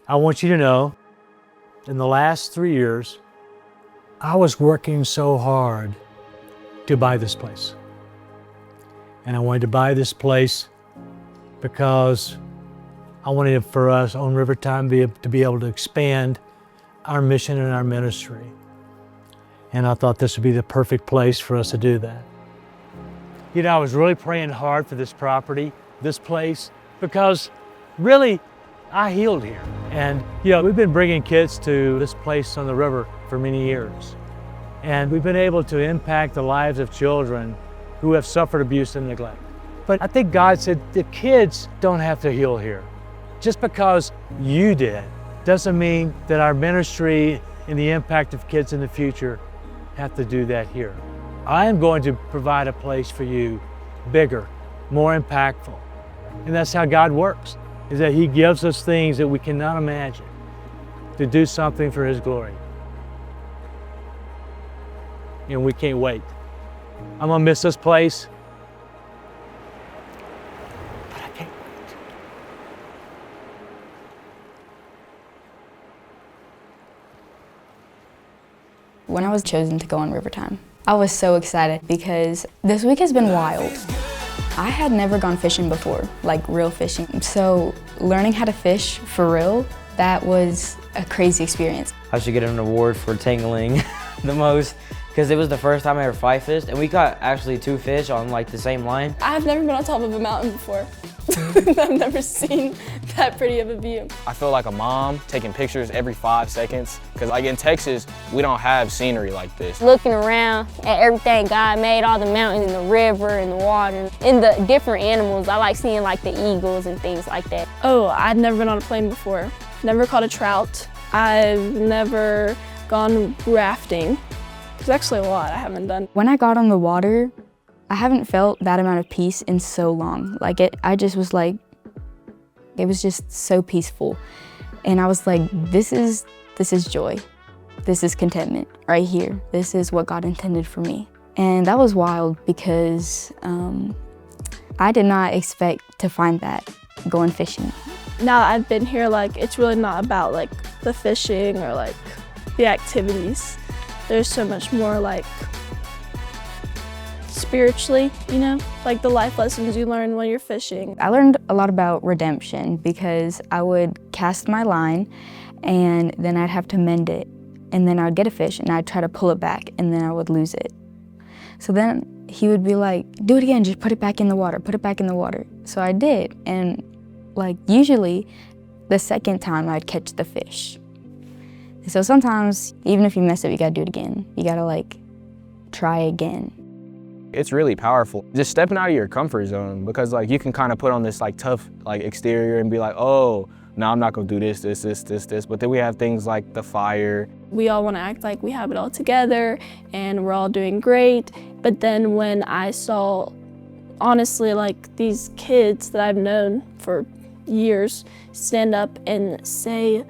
I want you to know, in the last 3 years, I was working so hard to buy this place. And I wanted to buy this place because I wanted for us on Rivertime to be able to expand our mission and our ministry. And I thought this would be the perfect place for us to do that. You know, I was really praying hard for this property, this place, because really, I healed here. And you know, we've been bringing kids to this place on the river for many years. And we've been able to impact the lives of children who have suffered abuse and neglect. But I think God said the kids don't have to heal here. Just because you did doesn't mean that our ministry and the impact of kids in the future have to do that here. I am going to provide a place for you bigger, more impactful. And that's how God works, is that He gives us things that we cannot imagine to do something for His glory. And we can't wait. I'm gonna miss this place, but I can't wait. When I was chosen to go on Rivertime, I was so excited because this week has been wild. I had never gone fishing before, like real fishing. So learning how to fish for real, that was a crazy experience. I should get an award for tangling the most, because it was the first time I ever fly fished, and we caught actually 2 fish on like the same line. I've never been on top of a mountain before. I've never seen that pretty of a view. I feel like a mom taking pictures every 5 seconds, because like in Texas, we don't have scenery like this. Looking around at everything God made, all the mountains and the river and the water, and the different animals. I like seeing like the eagles and things like that. Oh, I'd never been on a plane before. Never caught a trout. I've never gone rafting. There's actually a lot I haven't done. When I got on the water, I haven't felt that amount of peace in so long. I just was like, it was just so peaceful. And I was like, this is joy. This is contentment right here. This is what God intended for me. And that was wild because I did not expect to find that going fishing. Now that I've been here, like, it's really not about like the fishing or like the activities. There's so much more like spiritually, you know, like the life lessons you learn when you're fishing. I learned a lot about redemption because I would cast my line and then I'd have to mend it. And then I would get a fish and I'd try to pull it back and then I would lose it. So then He would be like, do it again, just put it back in the water, put it back in the water. So I did. And like usually the second time I'd catch the fish. So sometimes, even if you mess up, you gotta do it again. You gotta like try again. It's really powerful. Just stepping out of your comfort zone, because like you can kind of put on this like tough like exterior and be like, oh, no, I'm not gonna do this. But then we have things like the fire. We all wanna act like we have it all together and we're all doing great. But then when I saw, honestly, like these kids that I've known for years stand up and say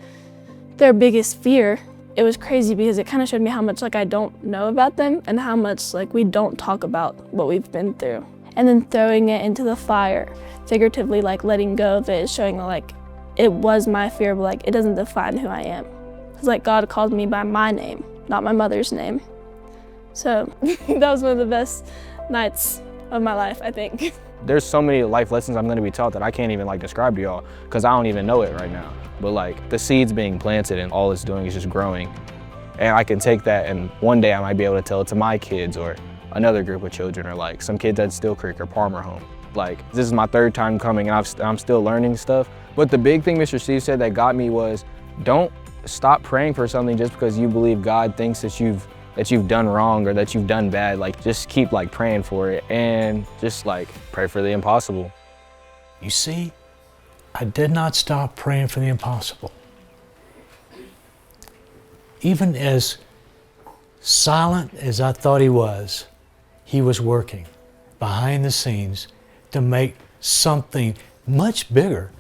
their biggest fear, it was crazy because it kind of showed me how much like I don't know about them and how much like we don't talk about what we've been through. And then throwing it into the fire, figuratively like letting go of it, showing like it was my fear, but like it doesn't define who I am. It's like God called me by my name, not my mother's name. So that was one of the best nights of my life, I think. There's so many life lessons I'm gonna be taught that I can't even like describe to y'all, because I don't even know it right now. But like the seed's being planted and all it's doing is just growing. And I can take that and one day I might be able to tell it to my kids or another group of children or like some kids at Still Creek or Palmer Home. Like this is my 3rd time coming and I'm still learning stuff. But the big thing Mr. Steve said that got me was, don't stop praying for something just because you believe God thinks that you've done wrong or that you've done bad. Like just keep like praying for it and just like pray for the impossible. You see, I did not stop praying for the impossible. Even as silent as I thought He was working behind the scenes to make something much bigger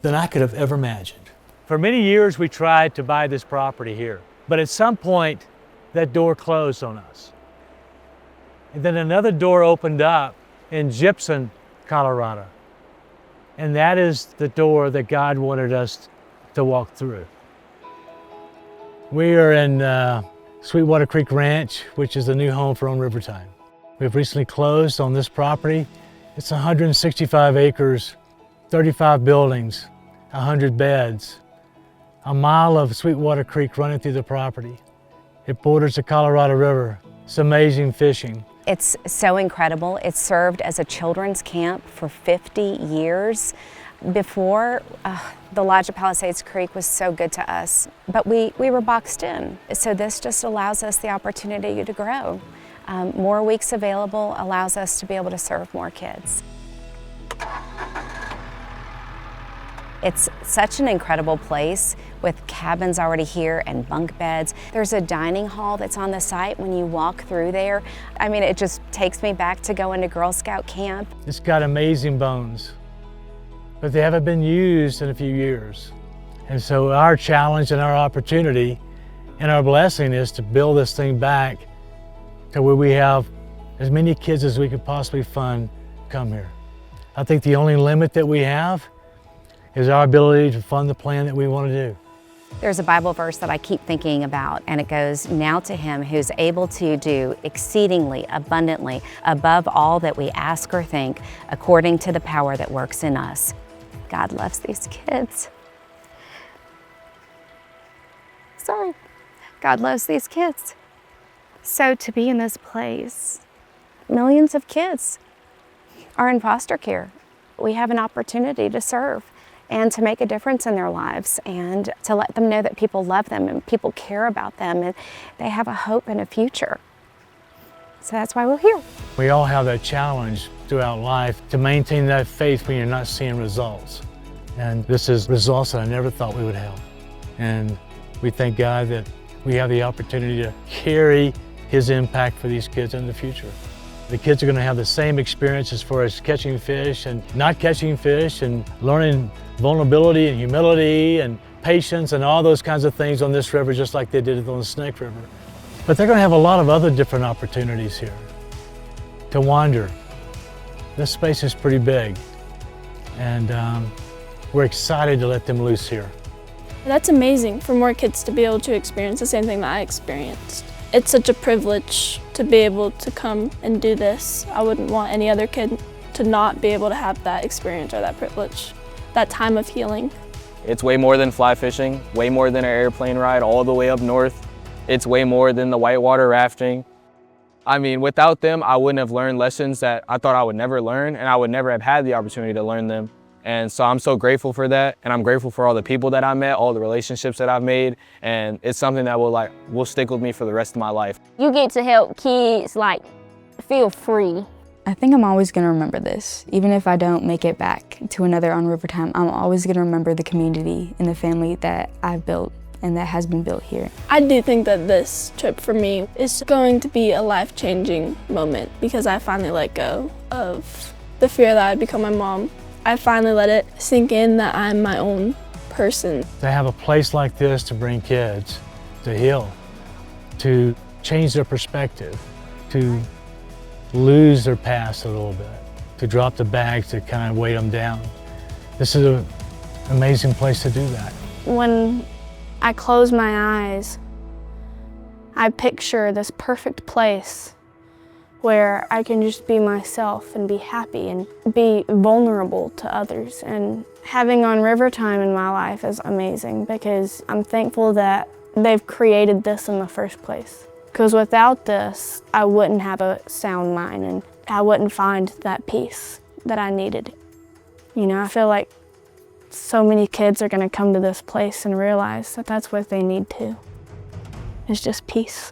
than I could have ever imagined. For many years we tried to buy this property here, but at some point that door closed on us. And then another door opened up in Gypsum, Colorado. And that is the door that God wanted us to walk through. We are in Sweetwater Creek Ranch, which is the new home for On Rivertime. We've recently closed on this property. It's 165 acres, 35 buildings, 100 beds, a mile of Sweetwater Creek running through the property. It borders the Colorado River. It's amazing fishing. It's so incredible. It served as a children's camp for 50 years. Before, the Lodge at Palisades Creek was so good to us, but we were boxed in. So this just allows us the opportunity to grow. More weeks available allows us to be able to serve more kids. It's such an incredible place with cabins already here and bunk beds. There's a dining hall that's on the site when you walk through there. I mean, it just takes me back to going to Girl Scout camp. It's got amazing bones, but they haven't been used in a few years. And so our challenge and our opportunity and our blessing is to build this thing back to where we have as many kids as we could possibly fund come here. I think the only limit that we have is our ability to fund the plan that we want to do. There's a Bible verse that I keep thinking about, and it goes, "Now to him who's able to do exceedingly abundantly above all that we ask or think, according to the power that works in us." God loves these kids. Sorry. God loves these kids. So to be in this place, millions of kids are in foster care. We have an opportunity to serve and to make a difference in their lives and to let them know that people love them and people care about them and they have a hope and a future. So that's why we're here. We all have that challenge throughout life to maintain that faith when you're not seeing results. And this is results that I never thought we would have. And we thank God that we have the opportunity to carry His impact for these kids in the future. The kids are going to have the same experience as far as catching fish and not catching fish and learning vulnerability and humility and patience and all those kinds of things on this river, just like they did on the Snake River. But they're going to have a lot of other different opportunities here to wander. This space is pretty big, and we're excited to let them loose here. That's amazing for more kids to be able to experience the same thing that I experienced. It's such a privilege to be able to come and do this. I wouldn't want any other kid to not be able to have that experience or that privilege, that time of healing. It's way more than fly fishing, way more than an airplane ride all the way up north. It's way more than the whitewater rafting. I mean, without them, I wouldn't have learned lessons that I thought I would never learn, and I would never have had the opportunity to learn them. And so I'm so grateful for that, and I'm grateful for all the people that I met, all the relationships that I've made, and it's something that will stick with me for the rest of my life. You get to help kids feel free. I think I'm always going to remember this. Even if I don't make it back to another On Rivertime, I'm always going to remember the community and the family that I've built and that has been built here. I do think that this trip for me is going to be a life-changing moment because I finally let go of the fear that I'd become my mom. I finally let it sink in that I'm my own person. To have a place like this to bring kids to heal, to change their perspective, to lose their past a little bit, to drop the bags to kind of weight them down. This is an amazing place to do that. When I close my eyes, I picture this perfect place where I can just be myself and be happy and be vulnerable to others. And having On Rivertime in my life is amazing because I'm thankful that they've created this in the first place. Because without this, I wouldn't have a sound mind and I wouldn't find that peace that I needed. You know, I feel like so many kids are gonna come to this place and realize that that's what they need too. It's just peace.